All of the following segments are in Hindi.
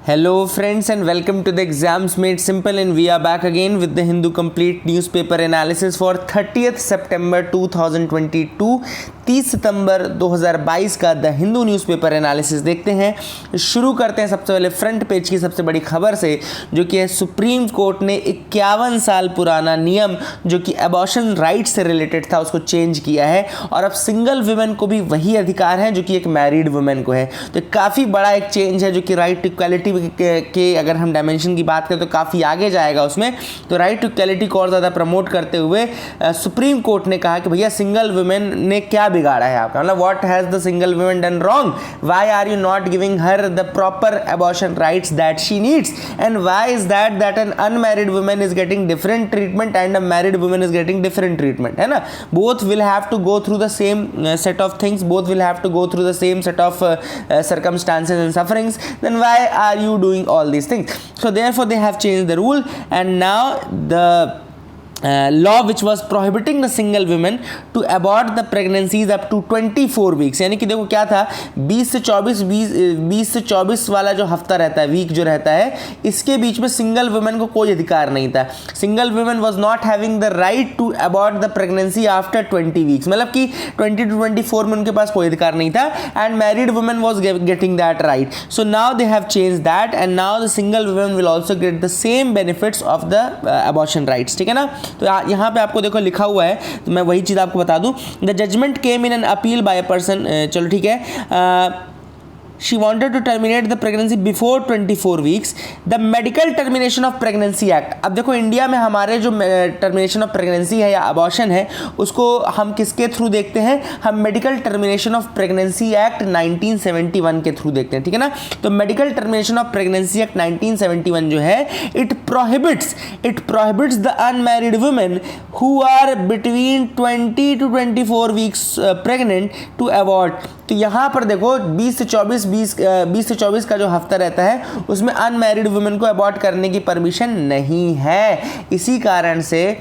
Hello friends and welcome to the Exams Made Simple, and we are back again with the Hindu Complete newspaper analysis for 30th September 2022। 30 सितंबर 2022 का द हिंदू न्यूज़पेपर एनालिसिस देखते हैं। शुरू करते हैं सबसे पहले फ्रंट पेज की सबसे बड़ी खबर से, जो कि है सुप्रीम कोर्ट ने 51 साल पुराना नियम जो कि अबॉर्शन राइट से रिलेटेड था उसको चेंज किया है, और अब सिंगल वुमेन को भी वही अधिकार है जो कि एक मैरिड वुमेन को है। तो काफ़ी बड़ा एक चेंज है जो कि राइट टू इक्वालिटी के अगर हम डायमेंशन की बात करें तो काफ़ी आगे जाएगा उसमें। तो राइट टू इक्वालिटी को और ज़्यादा प्रमोट करते हुए सुप्रीम कोर्ट ने कहा कि भैया सिंगल वुमेन ने क्या बिगाड़ा है आपका, मतलब what has the single women done wrong, why are you not giving her the proper abortion rights that she needs, and why is that an unmarried women is getting different treatment and a married women is getting different treatment, है ना। Both will have to go through the same set of things, both will have to go through the same set of circumstances and sufferings, then why are you doing all these things? So therefore they have changed the rule, and now the law which was prohibiting the single women to abort the pregnancies up to 24 weeks, यानी कि देखो क्या था 20 से 24 वाला जो हफ्ता रहता है, वीक जो रहता है, इसके बीच में सिंगल वुमेन को कोई अधिकार नहीं था। Single women was not having the right to abort the pregnancy after 20 weeks, मतलब कि 20 to 24 में उनके पास कोई अधिकार नहीं था, and married women was getting that right. So now they have change that, and now the single women will also get the same benefits of the abortion rights, ठीक है ना। तो यहाँ पे आपको देखो लिखा हुआ है, तो मैं वही चीज़ आपको बता दूं। The judgment came in an appeal by a person, चलो ठीक है, she wanted to terminate the pregnancy before 24 weeks, the medical termination of pregnancy act। अब देखो इंडिया में हमारे जो टर्मिनेशन ऑफ प्रेगनेंसी है या अबॉर्शन है उसको हम किसके थ्रू देखते हैं, हम medical termination of pregnancy act 1971 के थ्रू देखते हैं, ठीक है ना। तो medical termination of pregnancy act 1971 जो है it prohibits the unmarried women who are between 20 to 24 weeks pregnant to abort. तो यहाँ पर देखो 20 से 24 का जो हफ्ता रहता है उसमें अनमैरिड वुमेन को अबॉर्ट करने की परमिशन नहीं है। इसी कारण से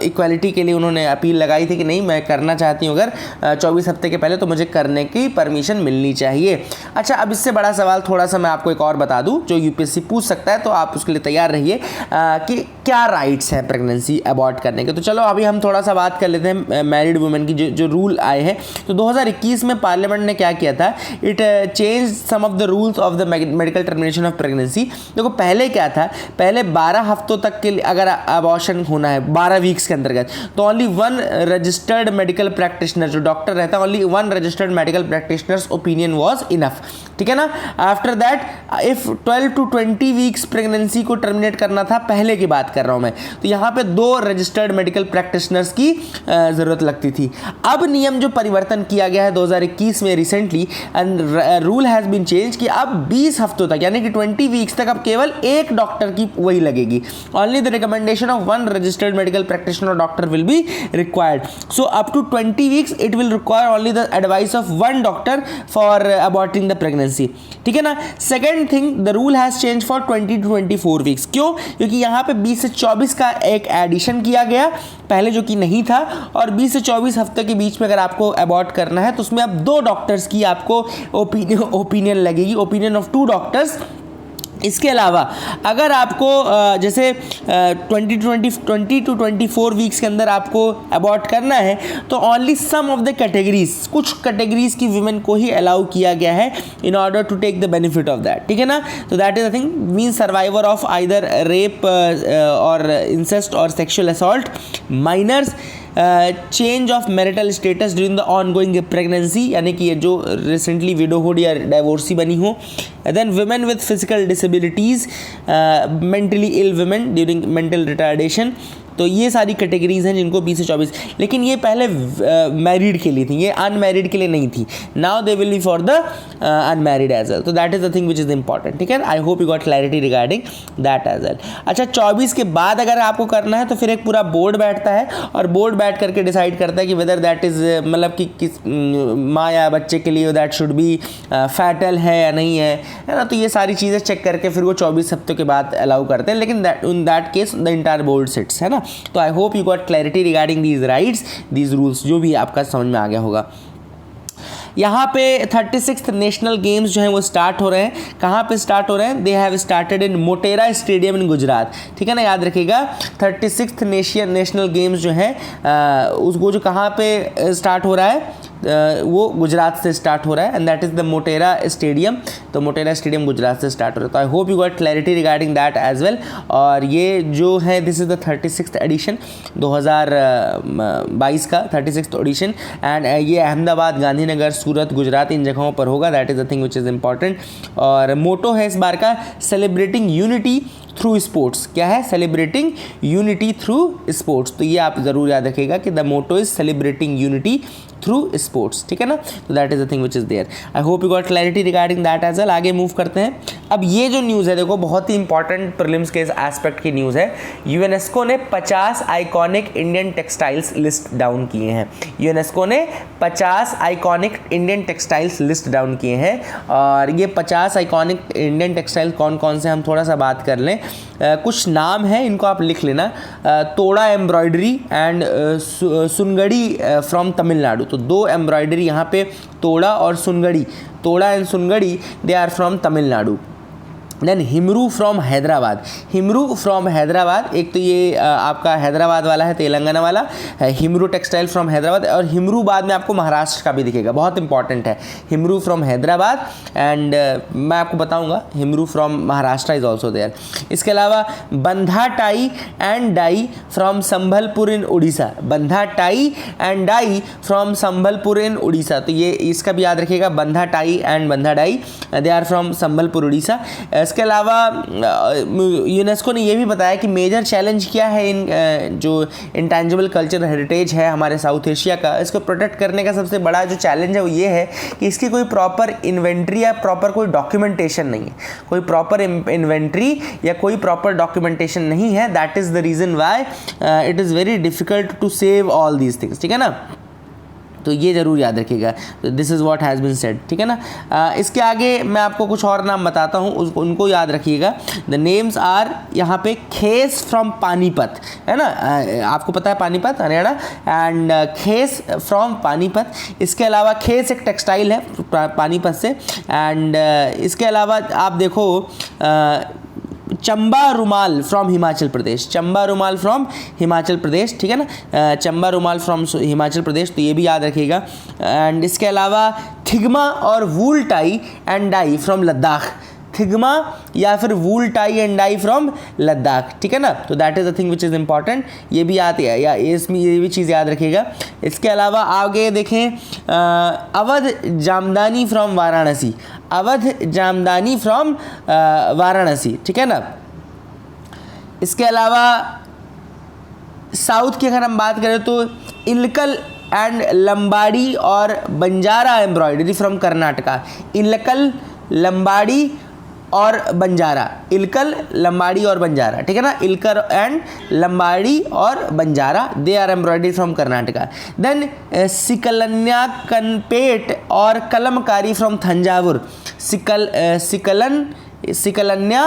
इक्वालिटी के लिए उन्होंने अपील लगाई थी कि नहीं, मैं करना चाहती हूँ अगर 24 हफ्ते के पहले तो मुझे करने की परमिशन मिलनी चाहिए। अच्छा, अब इससे बड़ा सवाल थोड़ा सा मैं आपको एक और बता दूँ जो यूपीएससी पूछ सकता है, तो आप उसके लिए तैयार रहिए कि क्या राइट्स हैं प्रेगनेंसी अबॉर्ट करने के। तो चलो अभी हम थोड़ा सा बात कर लेते हैं मैरिड वुमेन की जो रूल आए हैं। तो 2021 में पार्लियामेंट ने क्या किया था, it change some of the rules of the medical termination of pregnancy. देखो पहले क्या था, पहले 12 हफ्तों तक के लिए अगर अबॉर्शन होना है 12 वीक्स के अंतर्गत, तो only one registered medical practitioner जो डॉक्टर रहता है, only one registered medical practitioners opinion was enough, ठीक है ना। After that if 12 to 20 weeks pregnancy को टर्मिनेट करना था, पहले की बात कर रहा हूं मैं, तो यहां पे 2 रजिस्टर्ड मेडिकल प्रैक्टिशनर्स की जरूरत लगती थी। अब नियम जो परिवर्तन किया गया है 2021 में recently, and rule has been change कि अब 20 हफ्तों तक यानी कि 20 वीक्स तक अब केवल एक डॉक्टर की वही लगेगी। Only the recommendation of one registered medical practitioner or doctor will be required. So up to 20 weeks it will require only the advice of one doctor for aborting the pregnancy, ठीक है ना। Second thing, the rule has changed for 20 to 24 weeks। क्यों? क्योंकि यहाँ पे 20 से 24 का एक एडिशन किया गया पहले जो कि नहीं था, और 20 से 24 हफ्ते के बीच में अगर आपको अबॉर्ट करना है तो उसमें अब 2 डॉक्टर्स की आपको ओपिनियन लगेगी, ओपिनियन ऑफ 2 डॉक्टर्स। इसके अलावा अगर आपको जैसे 20 to 24 वीक्स के अंदर आपको अबॉर्ट करना है तो only some of the categories, कुछ कैटेगरीज की वुमेन को ही अलाउ किया गया है in order to take the benefit of that, ठीक है ना। तो that is the thing, mean survivor of either rape और इंसेस्ट और sexual assault, minors, change of marital status during the ongoing pregnancy, यानी कि ये जो रिसेंटली विडोहुड या डाइवोर्सी बनी हो, then women with physical disabilities, mentally ill women during mental retardation. तो ये सारी कैटेगरीज हैं जिनको 20 से 24, लेकिन ये पहले मैरिड के लिए थी, ये अनमैरिड के लिए नहीं थी। Now they will be for the unmarried as well. तो that is the thing which is important, ठीक है। I hope you got clarity regarding that as well. अच्छा, 24 के बाद अगर आपको करना है तो फिर एक पूरा बोर्ड बैठता है, और बोर्ड बैठ करके डिसाइड करता है कि वेदर दैट इज मतलब कि किस माँ या बच्चे के लिए दैट शुड बी फैटल है या नहीं है ना। तो ये सारी चीज़ें चेक करके फिर वो 24 हफ्तों के बाद अलाउ करते हैं, लेकिन in that case the entire board sits, है ना। तो I hope you got clarity regarding these rights, these rules, जो भी आपका समझ में आ गया होगा। यहाँ पे 36th नेशनल गेम्स जो हैं वो स्टार्ट हो रहे हैं। कहाँ पे स्टार्ट हो रहे हैं? They have started in Motera stadium इन गुजरात। ठीक है ना, याद रखिएगा 36th नेशनल गेम्स जो है उसको जो कहाँ पे स्टार्ट हो रहा है, वो गुजरात से स्टार्ट हो रहा है, and that is the Motera stadium. तो मोटेरा स्टेडियम गुजरात से स्टार्ट हो रहा है। तो I hope you got clarity regarding that as well. और ये जो है this is the 36th addition 2022 का 36th एडिशन, एंड ये अहमदाबाद, गांधीनगर, सूरत, गुजरात इन जगहों पर होगा। That is the thing which is important. और मोटो है इस बार का सेलिब्रेटिंग यूनिटी थ्रू स्पोर्ट्स। क्या है? Celebrating unity through sports. तो ये आप ज़रूर याद रखिएगा कि the motto is celebrating unity through sports. ठीक है ना, तो that is the thing which is there. I hope you got clarity regarding that as well. आगे मूव करते हैं। अब ये जो न्यूज़ है देखो, बहुत ही इंपॉर्टेंट प्रीलिम्स के इस एस्पेक्ट की न्यूज़ है। यूनेस्को ने 50 iconic Indian textiles list down किए हैं। यूनेस्को ने 50 iconic Indian textiles list down किए हैं। और ये 50 आइकॉनिक इंडियन टेक्सटाइल कौन कौन से, हम थोड़ा सा बात कर लें। कुछ नाम हैं, इनको आप लिख लेना। Toda embroidery and Sungadi from Tamil Nadu. तो दो एम्ब्रॉयडरी यहाँ पे, तोड़ा और Sungadi, Toda and Sungadi, they are from Tamil Nadu. Then Himroo from Hyderabad. Himroo from Hyderabad, एक तो ये आपका हैदराबाद वाला है, तेलंगाना वाला है, हिमरू टेक्सटाइल फ्रॉम हैदराबाद। और हिमरू बाद में आपको महाराष्ट्र का भी दिखेगा, बहुत इंपॉर्टेंट है। हिमरू फ्रॉम हैदराबाद, एंड मैं आपको बताऊंगा Himroo from Maharashtra is also there. इसके अलावा Bandha tie and dye from Sambalpur in Orissa. Bandha tie and dye from Sambalpur in Orissa. तो ये इसका भी याद रखिएगा, Bandha tie and Bandha dye, they are from Sambalpur Orissa. इसके अलावा यूनेस्को ने यह भी बताया कि मेजर चैलेंज क्या है इन जो इंटेंजिबल कल्चरल हेरिटेज है हमारे साउथ एशिया का, इसको प्रोटेक्ट करने का सबसे बड़ा जो चैलेंज है वो ये है कि इसकी कोई प्रॉपर इन्वेंट्री या प्रॉपर कोई डॉक्यूमेंटेशन नहीं है। कोई प्रॉपर इन्वेंट्री या कोई प्रॉपर डॉक्यूमेंटेशन नहीं है। That is the reason why it is very difficult to save all these things. ठीक है ना, तो ये ज़रूर याद रखिएगा। तो this is what has been said. ठीक है ना, इसके आगे मैं आपको कुछ और नाम बताता हूँ, उनको याद रखिएगा। द नेम्स आर यहाँ पे खेस फ्रॉम पानीपत, है ना, आपको पता है पानीपत हरियाणा, एंड खेस फ्रॉम पानीपत। इसके अलावा खेस एक टेक्सटाइल है पानीपत से, एंड इसके अलावा आप देखो चंबा रुमाल फ्रॉम हिमाचल प्रदेश। चंबा रुमाल फ्रॉम हिमाचल प्रदेश। ठीक है ना, चंबा रुमाल फ्रॉम हिमाचल प्रदेश, तो ये भी याद रखिएगा। एंड इसके अलावा थिग्मा और wool tie and dye from Ladakh. Thigma या फिर wool tie and dye from Ladakh. ठीक है ना, तो that is the thing which is important. ये भी याद है, या इसमें ये भी चीज़ याद रखिएगा। इसके अलावा आगे देखें, अवध जामदानी फ्रॉम वाराणसी। अवध जामदानी फ्रॉम वाराणसी। ठीक है ना, इसके अलावा साउथ की अगर हम बात करें तो इलकल एंड लंबाड़ी और बंजारा एम्ब्रॉयडरी फ्रॉम कर्नाटका। इलकल, लंबाड़ी और बंजारा, इलकल, लंबाड़ी और बंजारा। ठीक है ना, इलकर एंड लंबाड़ी और Banjara, they are embroidery from Karnataka. Then Sikalnayakanpet और कलमकारी फ्रॉम थंजावुर। सिकलन्या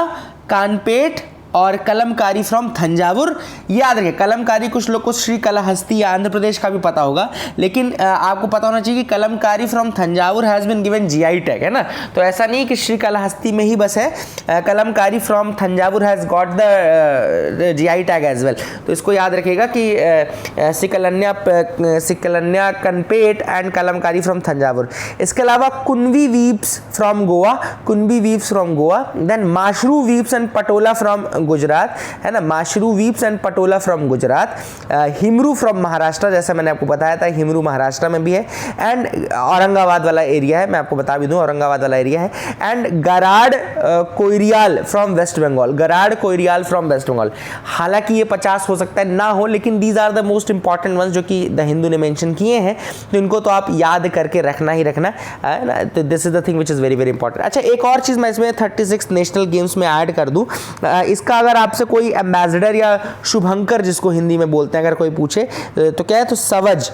कानपेट और कलमकारी फ्रॉम थंजावुर। याद रखिए, कलमकारी कुछ लोग को श्रीकालाहस्ती या आंध्र प्रदेश का भी पता होगा, लेकिन आपको पता होना चाहिए कि Kalamkari from Thanjavur has been given GI tag, है ना। तो ऐसा नहीं कि श्रीकालाहस्ती में ही बस है, Kalamkari from Thanjavur has got the GI tag as well. तो इसको याद रखिएगा कि Sikalnayakanpet and Kalamkari from Thanjavur. इसके अलावा Kunbi weaves from Goa. Kunbi weaves from Goa. Then Mashru weaves and Patola from Gujarat, है ना, Mashru weaves and Patola from Gujarat. Himroo from Maharashtra, जैसा मैंने आपको बताया था, हिमरू महाराष्ट्र में भी है, एंड औरंगाबाद वाला एरिया है, मैं आपको बता भी दूं औरंगाबाद वाला एरिया है। And Garad Koirial from West Bengal. Garad Koirial from West Bengal. हालांकि ये 50 हो सकता है ना हो, लेकिन these are the most important ones जो कि द हिंदू ने मेंशन किए हैं, तो इनको तो आप याद करके रखना ही रखना है ना। तो this is the thing which is very very important. अच्छा, एक और चीज़ मैं इसमें 36 नेशनल गेम्स में ऐड कर दूँ। इसका अगर आपसे कोई एम्बेसडर या शुभंकर जिसको हिंदी में बोलते हैं अगर कोई पूछे तो क्या है, तो सावज,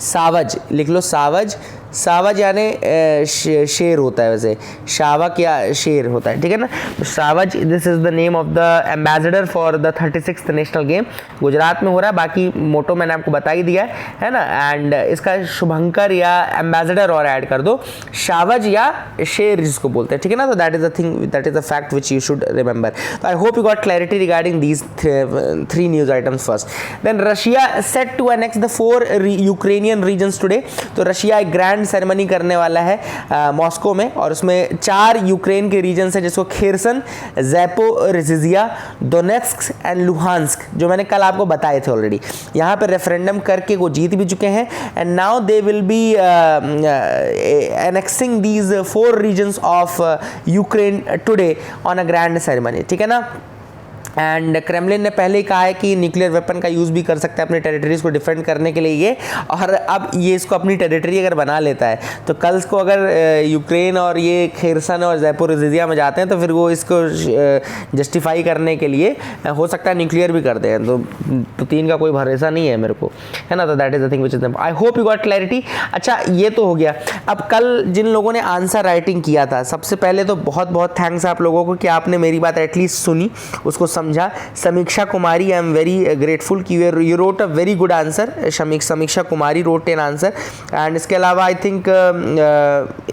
सावज लिख लो, सावज, सावज यानी शेर होता है, वैसे शावक या शेर होता है, ठीक है ना। तो Savaj, this is the name of the ambassador for the 36th national game. Gujarat में हो रहा है, बाकी मोटो मैंने आपको बता ही दिया है ना। एंड इसका शुभंकर या एम्बेसडर और ऐड कर दो, शावज या शेर जिसको बोलते हैं, ठीक है ना। तो that is the thing, that is the fact which you should remember. तो I hope you got clarity regarding these 3 news items first. Then Russia set to annex the 4 Ukrainian regions today. तो रशिया एक ग्रैंड सेरेमनी करने वाला है मॉस्को में, और उसमें 4 यूक्रेन के रीजन्स हैं, जिसको Kherson, Zaporizhzhia, Donetsk and Luhansk, जो मैंने कल आपको बताए थे ऑलरेडी। यहाँ पर रेफरेंडम करके वो जीत भी चुके हैं, and now they will B annexing these 4 regions of Ukraine today on a grand ceremony, ठीक है ना। एंड क्रेमलिन ने पहले ही कहा है कि न्यूक्लियर वेपन का यूज़ भी कर सकता है अपने टेरिटरीज़ को डिफेंड करने के लिए ये, और अब ये इसको अपनी टेरिटरी अगर बना लेता है तो कल को अगर यूक्रेन और ये खेरसन और ज़ैपोरिज़िया में जाते हैं तो फिर वो इसको जस्टिफाई करने के लिए हो सकता है न्यूक्लियर भी करते हैं। तो 3 का कोई भरोसा नहीं है मेरे को, है ना। तो that is the thing which is, I hope you got clarity. अच्छा, ये तो हो गया। अब कल जिन लोगों ने आंसर राइटिंग किया था, सबसे पहले तो बहुत बहुत थैंक्स आप लोगों को कि आपने मेरी बात एटलीस्ट सुनी, उसको समझा। समीक्षा कुमारी, आई एम वेरी ग्रेटफुल कि you wrote a very good answer. समीक्षा कुमारी रोट 10 आंसर, एंड इसके अलावा आई थिंक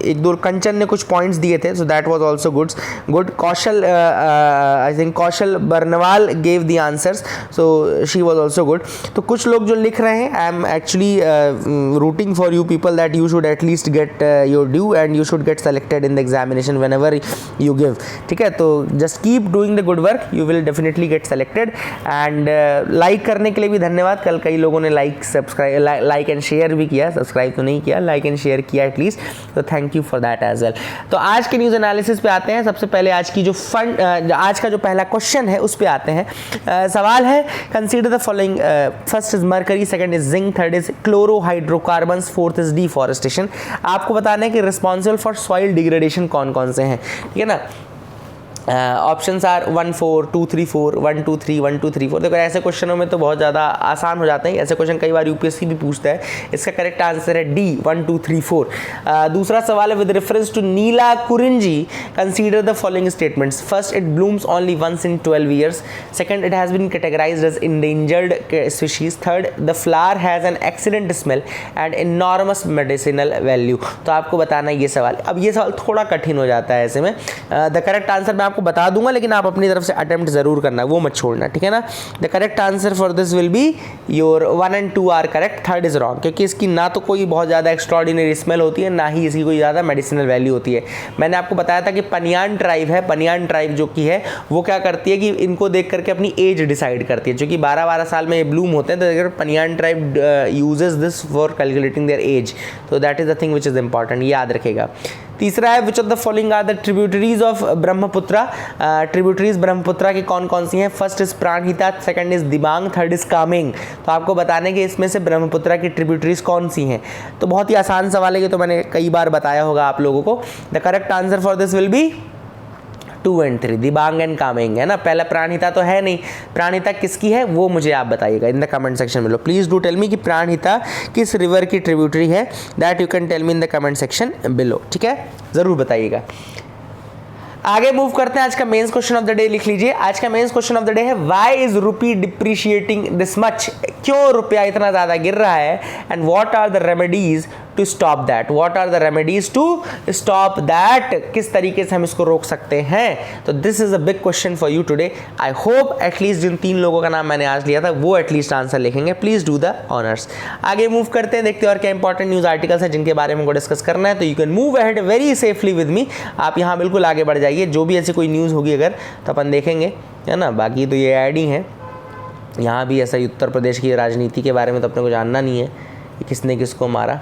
1-2 कंचन ने कुछ पॉइंट्स दिए थे, so that was also good. Kaushal, I think Kaushal Barnwal gave the answers, so she was also good. तो कुछ लोग जो लिख रहे हैं, I am actually rooting for you people that you should at least get your due and you should get selected in the examination whenever you give, ठीक है। तो just keep doing the good work, you will definitely get selected. And like करने के लिए भी धन्यवाद। कल कई लोगों ने लाइक एंड शेयर भी किया, सब्सक्राइब तो नहीं किया, लाइक एंड शेयर किया एटलीस्ट, तो thank you for that as well. तो आज के न्यूज़ एनालिसिस पे आते हैं। सबसे पहले आज की जो आज का जो पहला क्वेश्चन है उस पे आते हैं। सवाल है, consider the following, first is mercury, second is zinc, third is chlorohydrocarbons, fourth is deforestation. आपको बताना है कि रिस्पॉन्सिबल फॉर सॉइल डिग्रेडेशन कौन कौन से हैं, ठीक है ना। Options are 1 4 2 3 4 1 2 3 1 2 3 4। देखो ऐसे क्वेश्चनों में तो बहुत ज़्यादा आसान हो जाते हैं, ऐसे क्वेश्चन कई बार यूपीएससी भी पूछता है। इसका करेक्ट आंसर है डी, 1 2 3 4। दूसरा सवाल है, with reference to Neela Kurinji consider the following statements. First, it blooms only once in 12 years. Second, it has been categorised as endangered species. Third, the flower has an excellent smell and enormous medicinal value. तो आपको बताना है ये सवाल। अब ये सवाल थोड़ा कठिन हो जाता है ऐसे में। द करेक्ट आंसर मैं आपको बता दूंगा, लेकिन आप अपनी तरफ से अटेम्प्ट जरूर करना, वो मत छोड़ना, ठीक है ना। The correct answer for this will be your 1 and 2 are correct, third is wrong, क्योंकि इसकी ना तो कोई बहुत ज़्यादा एक्स्ट्रॉर्डिनरी स्मेल होती है, ना ही इसकी कोई ज़्यादा मेडिसिनल वैल्यू होती है। मैंने आपको बताया था कि पनियान ट्राइब है, पनियान ट्राइब जो कि है वो क्या करती है कि इनको देख करके अपनी एज डिसाइड करती है, जो कि 12-12 साल में ये ब्लूम होते हैं। तो अगर Paniyan tribe uses this for calculating their age, तो that is the thing which is important, याद रखेगा। तीसरा है, which of the following are the tributaries of Brahmaputra. Tributaries Brahmaputra की कौन कौन सी हैं? First is Pranahita, second is Dibang, third is Kameng. तो आपको बताने कि इसमें से ब्रह्मपुत्रा की ट्रिब्यूटरीज कौन सी हैं। तो बहुत ही आसान सवाल है, ये तो मैंने कई बार बताया होगा आप लोगों को। The correct answer for this will B 2 and 3, Dibang and Kameng, है ना। पहला प्राणहिता तो है नहीं, प्राणहिता किसकी है वो मुझे आप बताइएगा इन द कमेंट सेक्शन में। प्लीज डू टेल मी कि प्राणहिता किस रिवर की ट्रिब्यूटरी है, that you can tell me in the comment section below, ठीक है, जरूर बताइएगा। आगे मूव करते हैं। आज का mains question of the day लिख लीजिए। आज का mains question of the day है, why is rupee depreciating this much. क्यों रुपया इतना ज्यादा गिर रहा है, and what are the remedies to stop that. What are the remedies to stop that, किस तरीके से हम इसको रोक सकते हैं। तो this is a big question for you today. I hope at least जिन 3 लोगों का नाम मैंने आज लिया था वो एटलीस्ट आंसर लिखेंगे। Please do the honours. आगे मूव करते हैं, देखते हैं और क्या इंपॉर्टेंट न्यूज आर्टिकल्स हैं जिनके बारे में को डिस्कस करना है। तो you can move ahead very safely with me. आप यहाँ बिल्कुल आगे बढ़ जाइए, जो भी ऐसी कोई न्यूज़ होगी अगर तो अपन देखेंगे, है ना। बाकी तो ये ऐड ही है, यहाँ भी ऐसा ही उत्तर प्रदेश की राजनीति के बारे में तो अपने को जानना नहीं है कि किसने किसको मारा।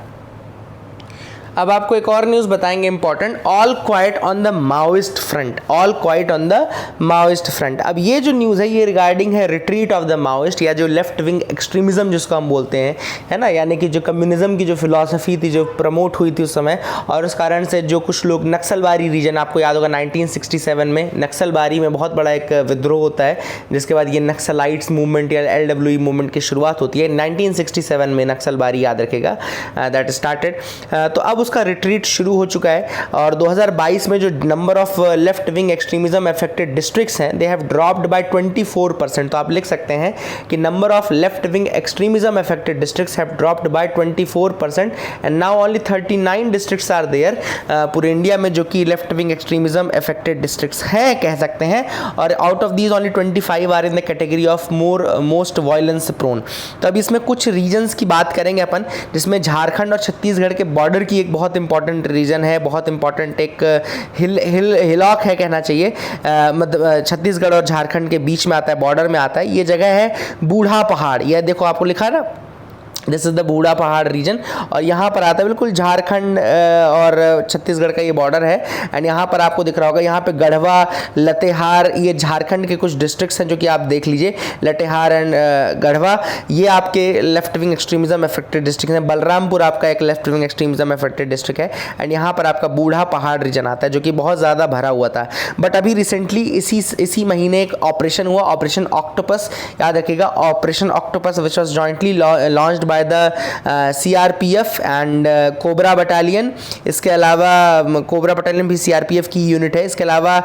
अब आपको एक और न्यूज़ बताएंगे important, all quite on the Maoist front. All quite on the Maoist front. अब ये जो न्यूज़ है ये रिगार्डिंग है रिट्रीट ऑफ द माओइस्ट, या जो लेफ्ट विंग एक्सट्रीमिज्म जिसको हम बोलते हैं, है ना, यानी कि जो कम्युनिज्म की जो फिलॉसफी थी जो प्रमोट हुई थी उस समय, और उस कारण से जो कुछ लोग नक्सलबारी रीजन, आपको याद होगा 1967 में नक्सलबारी में बहुत बड़ा एक विद्रोह होता है, जिसके बाद ये नक्सलाइट्स मूवमेंट या LWE मूवमेंट की शुरुआत होती है 1967 में। नक्सलबारी याद रखेगा, दैट स्टार्टेड। तो अब उसका रिट्रीट शुरू हो चुका है और 2022 में जो number of left wing extremism affected districts हैं दे हैव ड्रॉप्ड बाय 24%। तो आप लिख सकते हैं कि number of left wing extremism affected districts have dropped by 24% and now only 39 districts are there पूरे इंडिया में जो कि left wing extremism affected districts हैं कह सकते हैं। और out of these only 25 are in the category of most violence prone. तो अब इसमें कुछ रीजन्स की बात करेंगे अपन, जिसमें झारखंड और छत्तीसगढ़ के बॉर्डर की एक बहुत इंपॉर्टेंट रीजन है, बहुत इंपॉर्टेंट एक हिलॉक है कहना चाहिए, मतलब छत्तीसगढ़ और झारखंड के बीच में आता है, बॉर्डर में आता है। ये जगह है बूढ़ा पहाड़, यह देखो आपको लिखा है ना, this is the Budha Pahar reason, और यहाँ पर आता है बिल्कुल झारखंड और छत्तीसगढ़ का ये बॉर्डर है। एंड यहाँ पर आपको दिख रहा होगा, यहाँ पे गढ़वा, लतेहार, ये झारखंड के कुछ डिस्ट्रिक्ट्स हैं जो कि आप देख लीजिए, लतेहार एंड गढ़वा, ये आपके left wing extremism affected district हैं। बलरामपुर आपका एक left wing extremism affected district है। एंड यहाँ पर आपका बूढ़ा पहाड़ रीजन आता है जो कि बहुत ज़्यादा भरा हुआ था। बट अभी रिसेंटली इसी महीने एक ऑपरेशन हुआ, ऑपरेशन ऑक्टोपस, याद रखिएगा, operation octopus which was jointly launched by the CRPF and cobra battalion. इसके अलावा कोबरा बटालियन भी CRPF की यूनिट है। इसके अलावा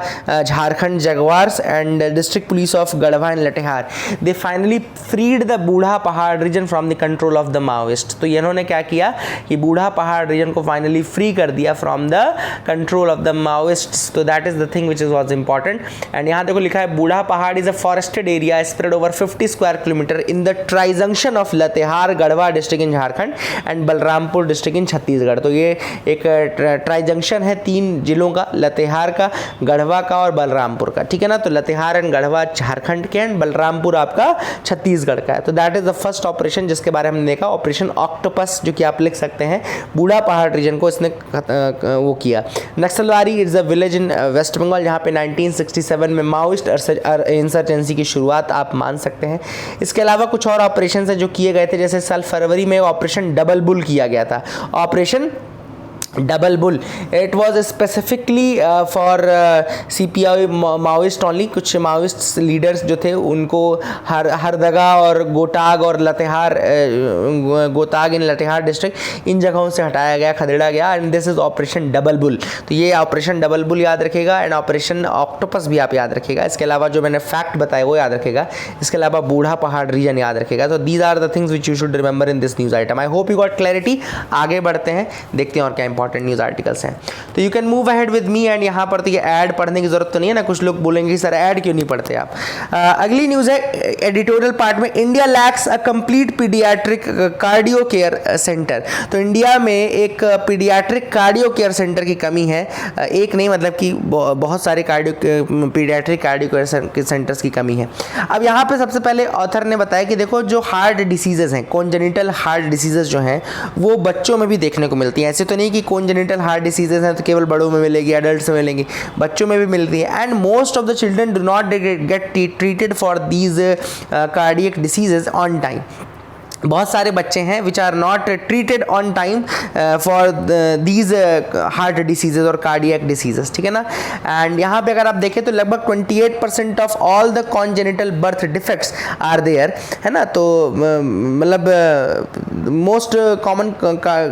Jharkhand jaguars and district police of Garhwa and Latehar, they finally freed the Budha Pahar region from the control of the Maoist. तो इन्होंने क्या किया कि बूढ़ा पहाड़ रीजन को फाइनली फ्री कर दिया from the control of the Maoist. तो that is the thing which is was important. And यहाँ देखो लिखा है Budha Pahar is a forested area spread over 50 square kilometre in the tri junction of Latehar Garhwa district in Jharkhand and Balrampur district in Chhattisgarh. तो ये एक ट्राई जंक्शन है 3 जिलों का, लतेहार का, गढ़वा का और बलरामपुर का, ठीक है ना। तो लतेहार एंड गढ़वा झारखंड के एंड बलरामपुर आपका छत्तीसगढ़ का है। तो that is the first operation जिसके बारे में हमने देखा, ऑपरेशन ऑक्टोपस, जो कि आप लिख सकते हैं बूढ़ा पहाड़ रीजन को इसने वो किया। Naxalbari is a village in West Bengal जहाँ पे 1967 में माओइस्ट इंसर्जेंसी की शुरुआत आप मान सकते हैं। इसके अलावा कुछ और ऑपरेशन है जो किए गए थे, जैसे साल फरवरी में ऑपरेशन डबल बुल किया गया था। Operation double bull, it was specifically for CPI Maoist only. कुछ माओइस्ट लीडर्स जो थे उनको हरदगा और गोटाग और लतेहार, गोताग इन लतेहार डिस्ट्रिक्ट, इन जगहों से हटाया गया, खदेड़ा गया। And this is operation double bull. तो ये ऑपरेशन डबल बुल याद रखेगा एंड ऑपरेशन ऑक्टोपस भी आप याद रखेगा। इसके अलावा जो मैंने फैक्ट बताया वो याद रखेगा। इसके अलावा बूढ़ा पहाड़ रीजन याद रखेगा। तो these are the things which you should remember in this news item. I hope you got clarity. आगे बढ़ते हैं, देखते हैं और क्या इंपॉर्टेंट न्यूज़ आर्टिकल्स हैं। तो you can move ahead with me and यहाँ पर तो ये ऐड पढ़ने की जरूरत तो नहीं है ना। कुछ लोग बोलेंगे सर ऐड क्यों नहीं पढ़ते आप। अगली न्यूज़ है एडिटोरियल पार्ट में, India lakhs a complete paediatric cardio care centre. तो इंडिया में एक पीडियाट्रिक कार्डियो केयर सेंटर की कमी है। एक नहीं, मतलब कि बहुत सारे पीडियाट्रिक कार्डियो केयर सेंटर्स की कमी है। अब यहाँ पे सबसे पहले ऑथर ने बताया कि देखो जो हार्ट डिसीजेज हैं, कॉन्जेनिटल हार्ट डिसीजेज जो हैं वो बच्चों में भी देखने को मिलती हैं। ऐसे तो नहीं कि कॉन्जेनिटल हार्ट डिसीजेज हैं तो केवल बड़ों में मिलेगी, एडल्ट्स में मिलेंगी, बच्चों में भी मिलती है। And most of the children do not get treated for these cardiac diseases on time. बहुत सारे बच्चे हैं which are not treated on time for these heart diseases और कार्डियक डिसीजेज, ठीक है ना। एंड यहाँ पे अगर आप देखें तो लगभग 28% of all the congenital birth defects are there, है ना। तो मतलब मोस्ट कॉमन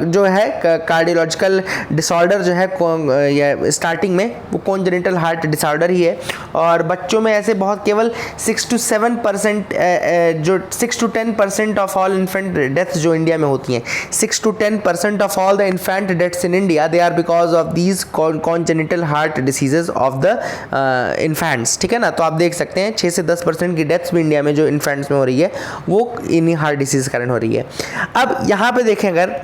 जो है कार्डियोलॉजिकल डिसऑर्डर जो है स्टार्टिंग में वो कॉन्जेनिटल हार्ट डिसऑर्डर ही है। और बच्चों में ऐसे बहुत केवल 6 to 7% जो 6 to 10% of all infant deaths जो इंडिया में होती हैं, 6 to 10% of all the infant deaths in India they are because of these congenital heart diseases of the infants, ठीक है ना। तो आप देख सकते हैं 6 से 10% की डेथ्स भी इंडिया में जो इन्फेंट्स में हो रही है वो इन्हीं हार्ट डिसीज के कारण हो रही है। अब यहाँ पे देखें, अगर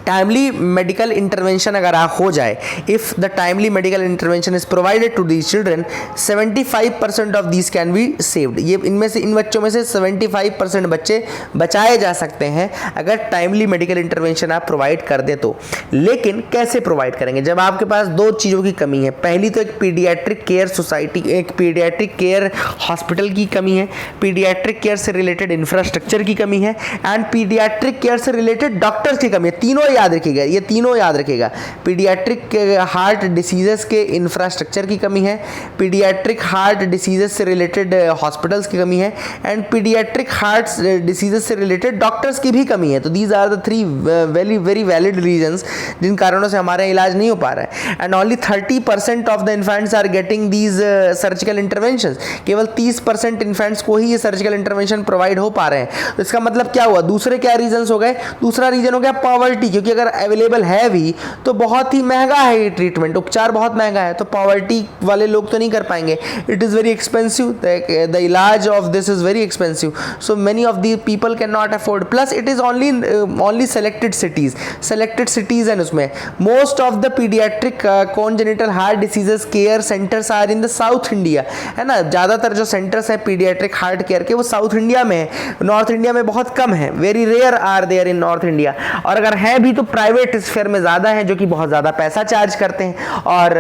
टाइमली मेडिकल इंटरवेंशन अगर हो जाए, if the timely medical intervention is provided to these children, 75% of these can be saved. ये इनमें से, इन बच्चों में से 75% बच्चे बचाए जा सकते हैं अगर टाइमली मेडिकल इंटरवेंशन आप प्रोवाइड कर दे तो। लेकिन कैसे प्रोवाइड करेंगे जब आपके पास 2 चीज़ों की कमी है। पहली तो एक पीडियाट्रिक केयर सोसाइटी, एक पीडियाट्रिक केयर हॉस्पिटल की कमी है, पीडियाट्रिक केयर से रिलेटेड इंफ्रास्ट्रक्चर की कमी है एंड पीडियाट्रिक केयर से रिलेटेड डॉक्टर्स की कमी है। तीनों तीनों याद रखिएगा, ये तीनों याद रखिएगा। पीडियाट्रिक हार्ट डिसीजेस के इंफ्रास्ट्रक्चर की कमी है, पीडियाट्रिक हार्ट डिसीजेस से रिलेटेड हॉस्पिटल्स की कमी है, एंड पीडियाट्रिक हार्ट डिसीजेस से रिलेटेड डॉक्टर्स की भी कमी है। तो these are the 3 very very valid reasons जिन कारणों से हमारे इलाज नहीं हो पा रहा है। And only 30% of the infants are getting these surgical intervention. केवल 30% इन्फेंट्स को ही ये सर्जिकल इंटरवेंशन प्रोवाइड हो पा रहे हैं। तो इसका मतलब क्या हुआ, दूसरे क्या रीजंस हो गए? दूसरा रीजन हो गया पॉवर्टी, क्योंकि अगर अवेलेबल है भी तो बहुत ही महंगा है ये ट्रीटमेंट, उपचार बहुत महंगा है, तो पॉवर्टी वाले लोग तो नहीं कर पाएंगे। It is very expensive, the इलाज of this is very expensive, so many of the people can not afford. Plus it is only selected cities and उसमें most of the paediatric congenital heart diseases care centres are in the South India, है ना। ज़्यादातर जो सेंटर्स हैं पीडियाट्रिक हार्ट केयर के वो साउथ इंडिया में है, नॉर्थ इंडिया में बहुत कम है, very rare are there in north India. और अगर है भी तो प्राइवेट स्फीयर में ज़्यादा है जो कि बहुत ज़्यादा पैसा चार्ज करते हैं, और